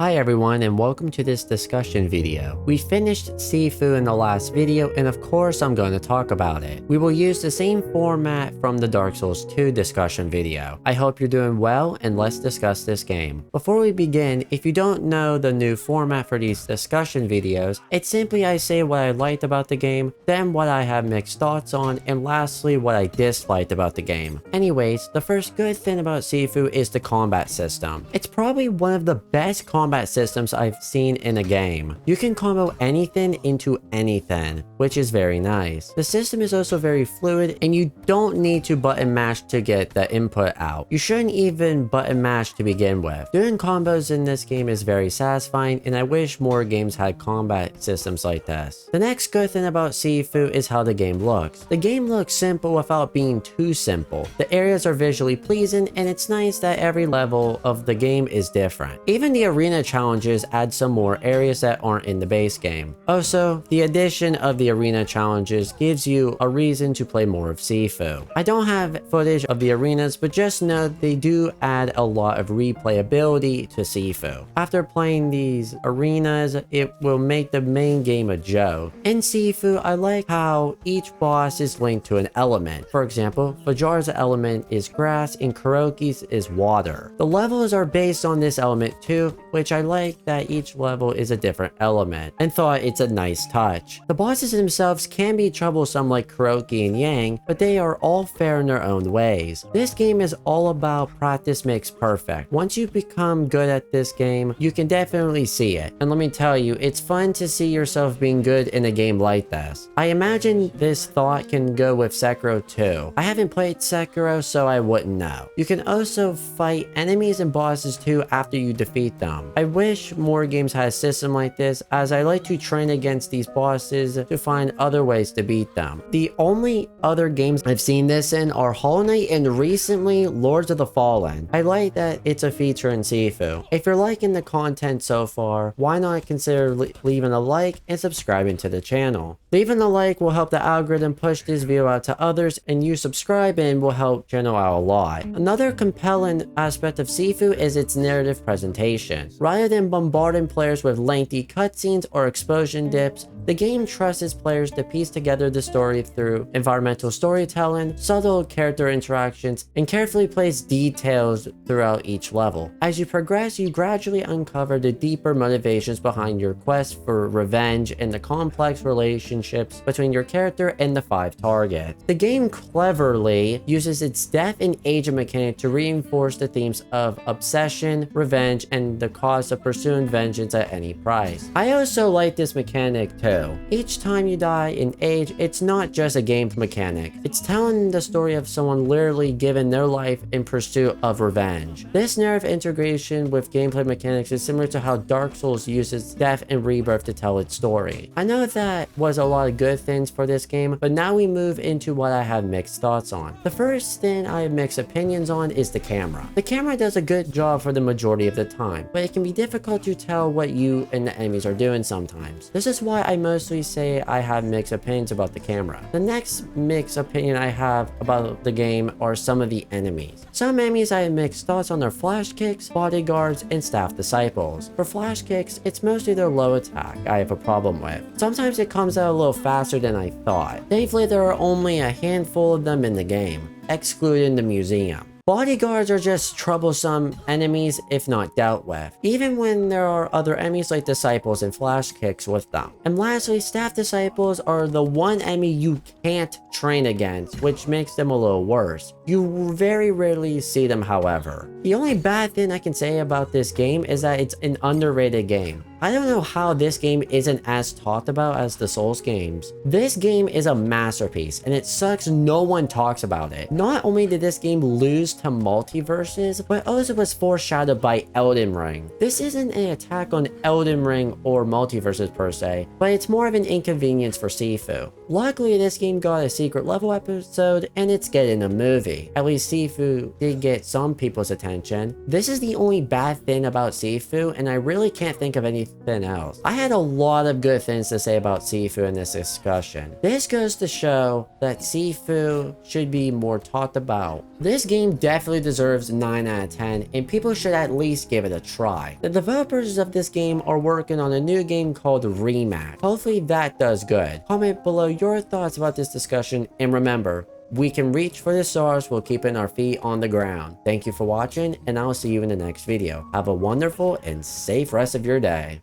Hi everyone and welcome to this discussion video. We finished Sifu in the last video and of course I'm going to talk about it. We will use the same format from the Dark Souls 2 discussion video. I hope you're doing well and let's discuss this game. Before we begin, if you don't know the new format for these discussion videos, it's simply I say what I liked about the game, then what I have mixed thoughts on, and lastly what I disliked about the game. Anyways, the first good thing about Sifu is the combat system. It's probably one of the best combat systems I've seen in a game. You can combo anything into anything, which is very nice. The system is also very fluid and you don't need to button mash to get the input out. You shouldn't even button mash to begin with. Doing combos in this game is very satisfying and I wish more games had combat systems like this. The next good thing about Sifu is how the game looks. The game looks simple without being too simple. The areas are visually pleasing and it's nice that every level of the game is different. Even the arena challenges add some more areas that aren't in the base game. Also, the addition of the arena challenges gives you a reason to play more of Sifu. I don't have footage of the arenas, but just know they do add a lot of replayability to Sifu. After playing these arenas, it will make the main game a joke. In Sifu, I like how each boss is linked to an element. For example, Fajar's element is grass and Kuroki's is water. The levels are based on this element too, which I like that each level is a different element, and thought it's a nice touch. The bosses themselves can be troublesome like Kuroki and Yang, but they are all fair in their own ways. This game is all about practice makes perfect. Once you become good at this game, you can definitely see it. And let me tell you, it's fun to see yourself being good in a game like this. I imagine this thought can go with Sekiro too. I haven't played Sekiro, so I wouldn't know. You can also fight enemies and bosses too after you defeat them. I wish more games had a system like this, as I like to train against these bosses to find other ways to beat them. The only other games I've seen this in are Hollow Knight and recently Lords of the Fallen. I like that it's a feature in Sifu. If you're liking the content so far, why not consider leaving a like and subscribing to the channel. Leaving a like will help the algorithm push this video out to others, and you subscribing will help channel out a lot. Another compelling aspect of Sifu is its narrative presentation. Rather than bombarding players with lengthy cutscenes or explosion dips, the game trusts its players to piece together the story through environmental storytelling, subtle character interactions, and carefully placed details throughout each level. As you progress, you gradually uncover the deeper motivations behind your quest for revenge and the complex relationships between your character and the 5 targets. The game cleverly uses its death and aging mechanic to reinforce the themes of obsession, revenge, and the cost of pursuing vengeance at any price. I also like this mechanic too. Each time you die in age, it's not just a game mechanic. It's telling the story of someone literally giving their life in pursuit of revenge. This narrative integration with gameplay mechanics is similar to how Dark Souls uses death and rebirth to tell its story. I know that was a lot of good things for this game, but now we move into what I have mixed thoughts on. The first thing I have mixed opinions on is the camera. The camera does a good job for the majority of the time, but it can be difficult to tell what you and the enemies are doing sometimes. This is why I mostly say I have mixed opinions about the camera. The next mixed opinion I have about the game are some of the enemies. Some enemies I have mixed thoughts on their flash kicks, bodyguards, and staff disciples. For flash kicks, it's mostly their low attack I have a problem with. Sometimes it comes out a little faster than I thought. Thankfully, there are only a handful of them in the game, excluding the museum. Bodyguards are just troublesome enemies if not dealt with, even when there are other enemies like disciples and flash kicks with them. And lastly, staff disciples are the one enemy you can't train against, which makes them a little worse. You very rarely see them, however. The only bad thing I can say about this game is that it's an underrated game. I don't know how this game isn't as talked about as the Souls games. This game is a masterpiece, and it sucks no one talks about it. Not only did this game lose to multiverses, but also was foreshadowed by Elden Ring. This isn't an attack on Elden Ring or multiverses per se, but it's more of an inconvenience for Sifu. Luckily, this game got a secret level episode, and it's getting a movie. At least Sifu did get some people's attention. This is the only bad thing about Sifu, and I really can't think of anything else. I had a lot of good things to say about Sifu in this discussion. This goes to show that Sifu should be more talked about. This game definitely deserves 9 out of 10, and people should at least give it a try. The developers of this game are working on a new game called Rematch. Hopefully that does good. Comment below your thoughts about this discussion, and remember, we can reach for the stars while keeping our feet on the ground. Thank you for watching, and I'll see you in the next video. Have a wonderful and safe rest of your day.